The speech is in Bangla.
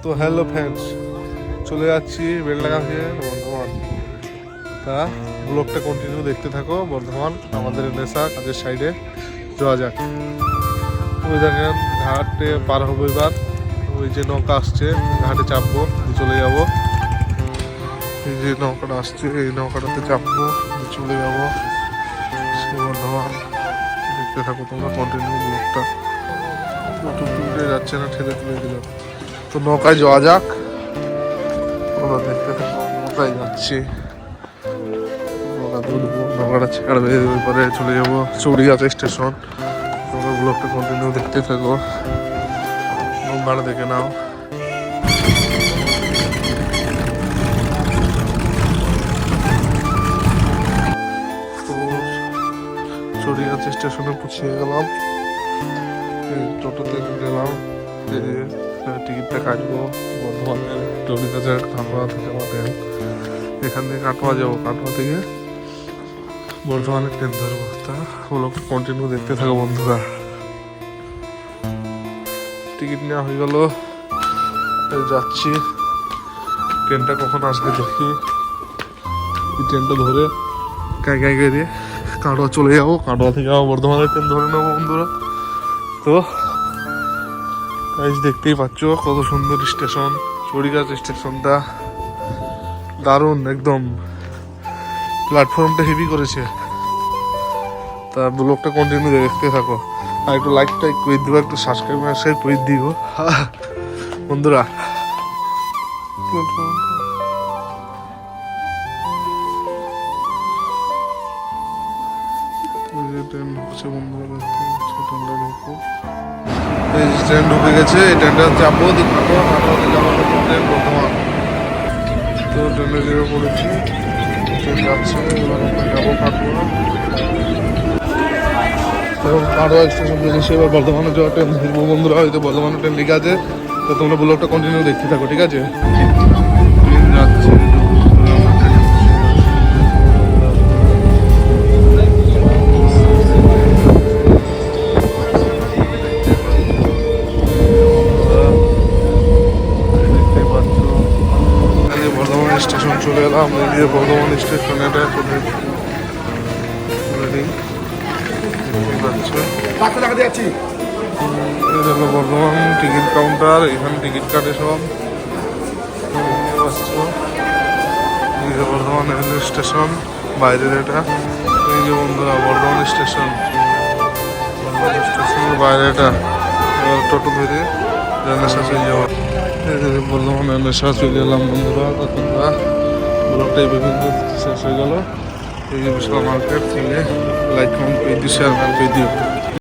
তো হ্যালো ফ্রেন্ডস, চলে যাচ্ছি বেলডাঙ্গাকে বর্ধমান। তা ব্লগটা কন্টিনিউ দেখতে থাকো। বর্ধমান আমাদের নেশা কাজের সাইডে যাওয়া যাক। ওই দেখেন ঘাটে পার হবো এবার। ওই যে নৌকা আসছে, ঘাটে চাপবো, চলে যাব। এই যে নৌকাটা আসছে, এই নৌকাটাতে চাপবো, চলে যাব সে বর্ধমান। দেখতে থাকো তোমরা কন্টিনিউ ব্লগটা। তুলে যাচ্ছে না, ঠেলে তুলে দিল। তো নৌকায় যাওয়া যাক, ওরা দেখতে থাকো। নৌকায় যাচ্ছি, নৌকা তুলবো, নৌকাটা ছাড়বে, এরপরে চলে যাবো চৌড়িয়াতে স্টেশন। তোমরা ব্লগটা কন্টিনিউ দেখতে থাকো, নৌকাটা দেখে নাও। তো চৌড়িয়াতে স্টেশনে পৌঁছে গেলাম, টোটোতে গেলাম, টিকিটটা কাটবো। বর্ধমানের টলিবাজার কাটোয়া থেকে আমাদের এখান থেকে কাটোয়া যাবো, কাটোয়া থেকে বর্ধমানের ট্রেন ধরবো। তা ব্লগটা কন্টিনিউ দেখতে থাকো বন্ধুরা। টিকিট নেওয়া হয়ে গেল, যাচ্ছি। ট্রেনটা কখন আসবে দেখি, এই ট্রেনটা ধরে গায়ে দিয়ে কাটোয়া চলে যাবো। কাটোয়া থেকে আবার বর্ধমানের ট্রেন ধরে নেবো বন্ধুরা। তো দেখতেই পাচ্ছ কত সুন্দর স্টেশন, চৌড়িগাছ স্টেশনটা দারুণ একদম। প্ল্যাটফর্মটা হেভি করেছে। তা ব্লগটা কন্টিনিউ দেখতে থাকো, আর একটু লাইকটা করে দিও, একটু সাবস্ক্রাইব করে দিও বন্ধুরা। ট্রেন ঢুকছে বন্ধুরা, এই ট্রেন ঢুকে গেছে। এই ট্রেনটা চাপবো, কাটোয়াতে যাবো ট্রেন বর্ধমান। তো ট্রেনে যেয়ে পড়েছি, ট্রেন যাচ্ছে, এবার আমরা যাবো কাটোয়া। তো কাটোয়া স্টেশন থেকে এবার বর্ধমানে যাওয়া ট্রেন ধরবো বন্ধুরা। হয়তো বর্ধমানে ট্রেন লিখে আছে, তো তোমরা ব্লগটা কন্টিনিউ দেখতে থাকো, ঠিক আছে? ট্রেন যাচ্ছে, স্টেশন চলে এলাম। এই যে বর্ধমান স্টেশন, এটা চলে হলো বর্ধমান টিকিট কাউন্টার। এখানে টিকিট কাটে সব। এই যে বর্ধমান রেলওয়ে স্টেশন বাইরের, এটা এই যে বন্ধুরা বর্ধমান স্টেশন, স্টেশনের বাইরে এটা। এবার টোটো ধরে নেশা চলে যাওয়া। বর্ধমান নেশা চলে এলাম বন্ধুরা। তোমরা ব্লগটাই বিভিন্ন শেষ হয়ে গেল। এই যে বিশাল মার্কেট থেকে লাইক কমেন্ট করে দিও, শেয়ার করে দিও।